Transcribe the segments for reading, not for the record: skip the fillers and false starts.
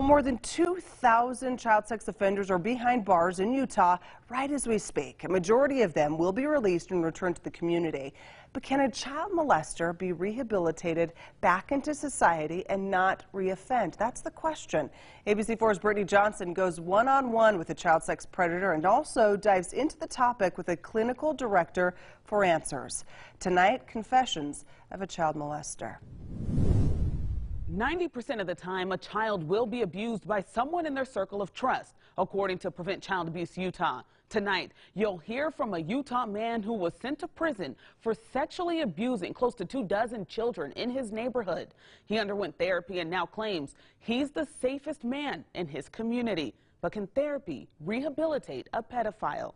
Well, more than 2,000 child sex offenders are behind bars in Utah right as we speak. A majority of them will be released and returned to the community. But can a child molester be rehabilitated back into society and not reoffend? That's the question. ABC4's Brittany Johnson goes one-on-one with a child sex predator and also dives into the topic with a clinical director for answers. Tonight, confessions of a child molester. 90% of the time, a child will be abused by someone in their circle of trust, according to Prevent Child Abuse Utah. Tonight, you'll hear from a Utah man who was sent to prison for sexually abusing close to 24 children in his neighborhood. He underwent therapy and now claims he's the safest man in his community. But can therapy rehabilitate a pedophile?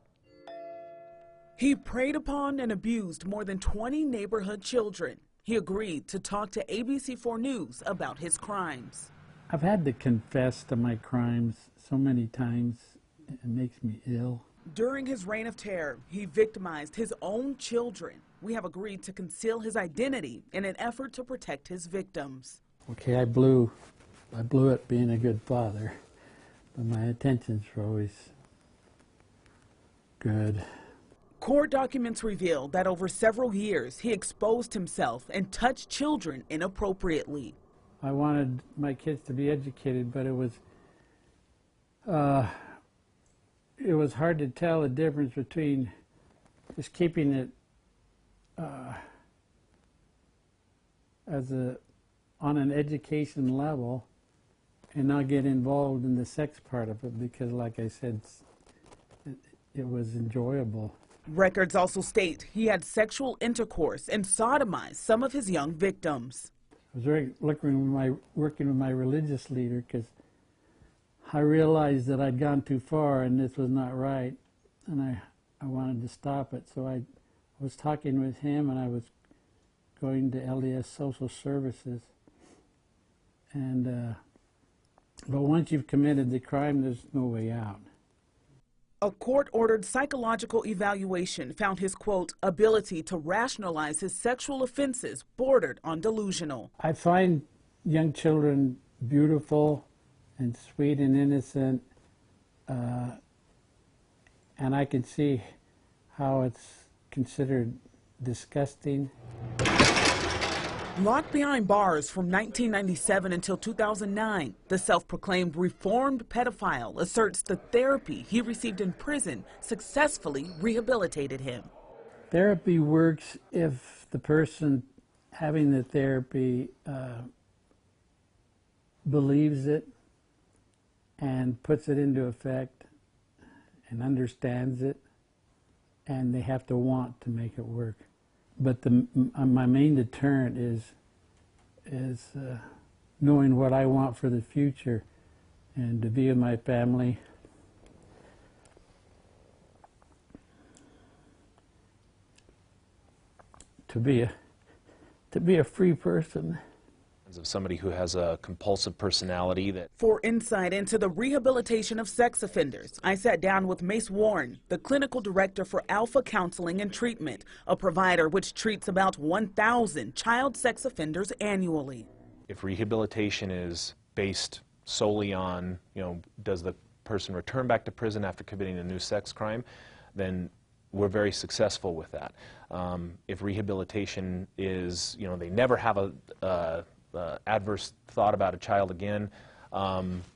He preyed upon and abused more than 20 neighborhood children. He agreed to talk to ABC4 News about his crimes. I've had to confess to my crimes so many times, it makes me ill. During his reign of terror, he victimized his own children. We have agreed to conceal his identity in an effort to protect his victims. Okay, I blew it being a good father, but my intentions were always good. Court documents reveal that over several years, he exposed himself and touched children inappropriately. I wanted my kids to be educated, but it was hard to tell the difference between just keeping it on an education level and not get involved in the sex part of it, because like I said, it was enjoyable. Records also state he had sexual intercourse and sodomized some of his young victims. I was working with my religious leader because I realized that I'd gone too far and this was not right, and I wanted to stop it. So I was talking with him, and I was going to LDS Social Services. And but once you've committed the crime, there's no way out. A court-ordered psychological evaluation found his, quote, ability to rationalize his sexual offenses bordered on delusional. I find young children beautiful and sweet and innocent, and I can see how it's considered disgusting. Locked behind bars from 1997 until 2009, the self-proclaimed reformed pedophile asserts the therapy he received in prison successfully rehabilitated him. Therapy works if the person having the therapy believes it and puts it into effect and understands it, and they have to want to make it work. But my main deterrent is knowing what I want for the future and to be with my family. To be a free person. Of somebody who has a compulsive personality. For insight into the rehabilitation of sex offenders, I sat down with Mace Warren, the clinical director for Alpha Counseling and Treatment, a provider which treats about 1,000 child sex offenders annually. If rehabilitation is based solely on, does the person return back to prison after committing a new sex crime, then we're very successful with that. If rehabilitation is, they never have a adverse thought about a child again,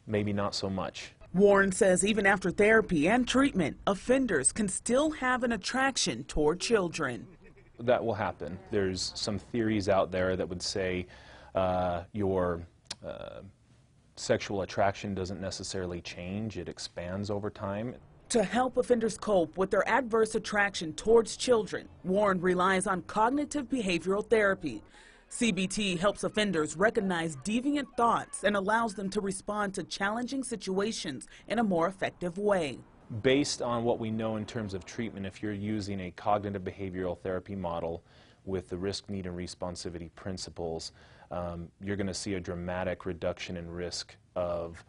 maybe not so much. Warren says even after therapy and treatment, offenders can still have an attraction toward children. That will happen. There's some theories out there that would say your sexual attraction doesn't necessarily change, it expands over time. To help offenders cope with their adverse attraction towards children, Warren relies on cognitive behavioral therapy. CBT helps offenders recognize deviant thoughts and allows them to respond to challenging situations in a more effective way. Based on what we know in terms of treatment, if you're using a cognitive behavioral therapy model with the risk, need, and responsivity principles, you're going to see a dramatic reduction in risk of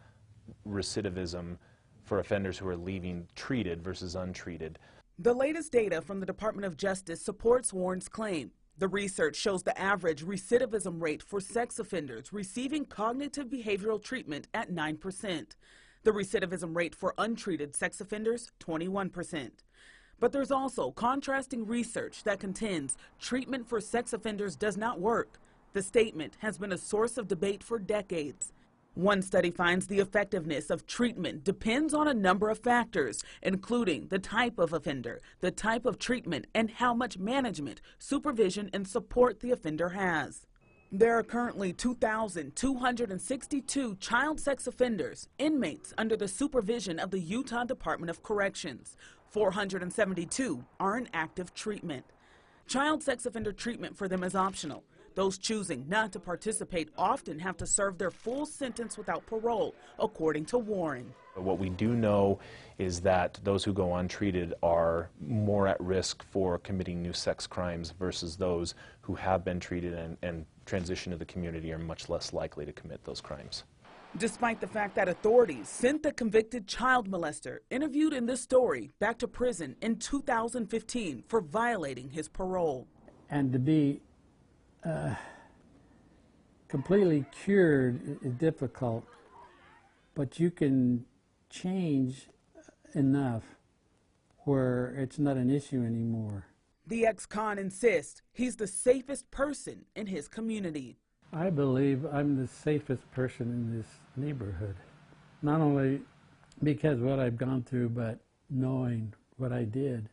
recidivism for offenders who are leaving treated versus untreated. The latest data from the Department of Justice supports Warren's claim. The research shows the average recidivism rate for sex offenders receiving cognitive behavioral treatment at 9%. The recidivism rate for untreated sex offenders, 21%. But there's also contrasting research that contends treatment for sex offenders does not work. The statement has been a source of debate for decades. One study finds the effectiveness of treatment depends on a number of factors, including the type of offender, the type of treatment, and how much management, supervision, and support the offender has. There are currently 2,262 child sex offenders, inmates under the supervision of the Utah Department of Corrections. 472 are in active treatment. Child sex offender treatment for them is optional. Those choosing not to participate often have to serve their full sentence without parole, according to Warren. What we do know is that those who go untreated are more at risk for committing new sex crimes versus those who have been treated and transition to the community are much less likely to commit those crimes. Despite the fact that authorities sent the convicted child molester interviewed in this story back to prison in 2015 for violating his parole. And to be completely cured is difficult, but you can change enough where it's not an issue anymore. The ex-con insists he's the safest person in his community. I believe I'm the safest person in this neighborhood, not only because of what I've gone through, but knowing what I did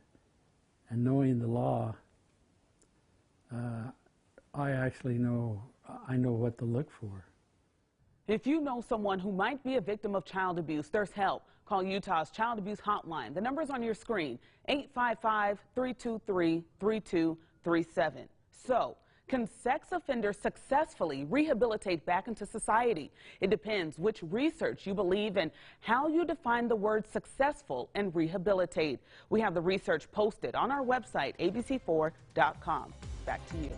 and knowing the law. I actually know what to look for. If you know someone who might be a victim of child abuse, there's help. Call Utah's Child Abuse Hotline. The number's on your screen, 855-323-3237. So, can sex offenders successfully rehabilitate back into society? It depends which research you believe in, how you define the word successful and rehabilitate. We have the research posted on our website, abc4.com. Back to you.